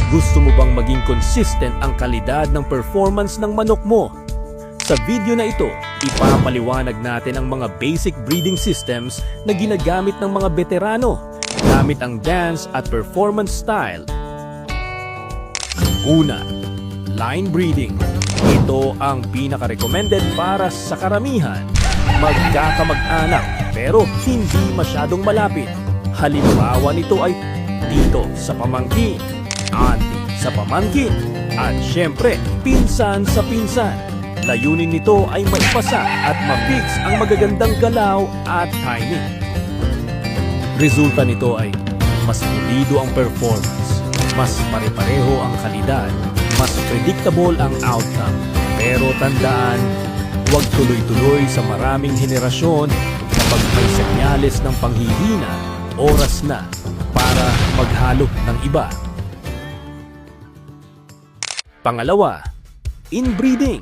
Gusto mo bang maging consistent ang kalidad ng performance ng manok mo? Sa video na ito, ipapaliwanag natin ang mga basic breeding systems na ginagamit ng mga veterano gamit ang dance at performance style. Una, line breeding. Ito ang pinaka-recommended para sa karamihan. Magkakamag-anak pero hindi masyadong malapit. Halimbawa nito ay dito sa pamangkin, auntie sa pamangkin, at syempre, pinsan sa pinsan. Layunin nito ay maipasa at ma-fix ang magagandang galaw at timing. Resulta nito ay mas pulido ang performance, mas pare-pareho ang kalidad, mas predictable ang outcome. Pero tandaan, huwag tuloy-tuloy sa maraming henerasyon kapag may senyales ng panghihina, oras na para maghalo ng iba. Pangalawa, inbreeding.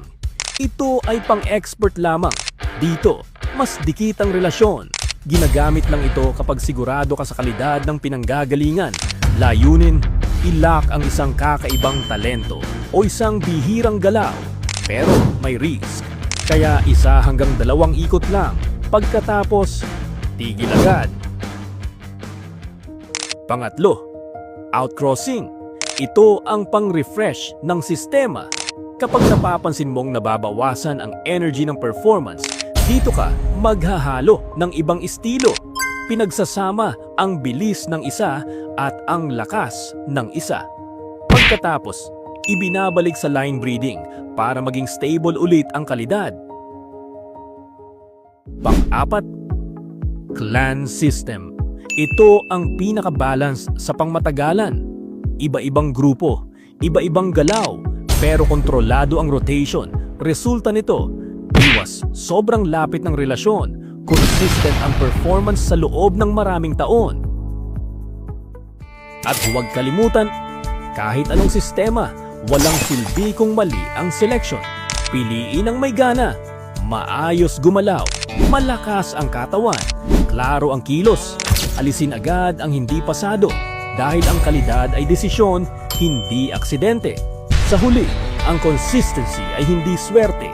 Ito ay pang-expert lamang. Dito, mas dikit ang relasyon. Ginagamit lang ito kapag sigurado ka sa kalidad ng pinanggagalingan. Layunin, ilak ang isang kakaibang talento o isang bihirang galaw. Pero may risk. Kaya 1 hanggang 2 ikot lang. Pagkatapos, tigil agad. Pangatlo, outcrossing. Ito ang pang-refresh ng sistema. Kapag napapansin mong nababawasan ang energy ng performance, dito ka maghahalo ng ibang estilo. Pinagsasama ang bilis ng isa at ang lakas ng isa. Pagkatapos, ibinabalik sa line breeding para maging stable ulit ang kalidad. Pang-apat, clan system. Ito ang pinaka-balance sa pangmatagalan. Iba-ibang grupo, iba-ibang galaw, pero kontrolado ang rotation. Resulta nito, iwas sobrang lapit ng relasyon, consistent ang performance sa loob ng maraming taon. At huwag kalimutan, kahit anong sistema, walang silbi kung mali ang selection. Piliin ang may gana, maayos gumalaw, malakas ang katawan, klaro ang kilos, alisin agad ang hindi pasado dahil ang kalidad ay desisyon, hindi aksidente. Sa huli, ang consistency ay hindi swerte.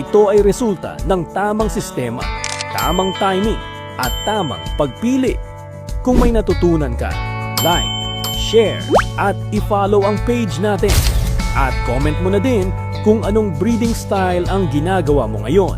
Ito ay resulta ng tamang sistema, tamang timing, at tamang pagpili. Kung may natutunan ka, like, share, at i-follow ang page natin. At comment mo na din kung anong breeding style ang ginagawa mo ngayon.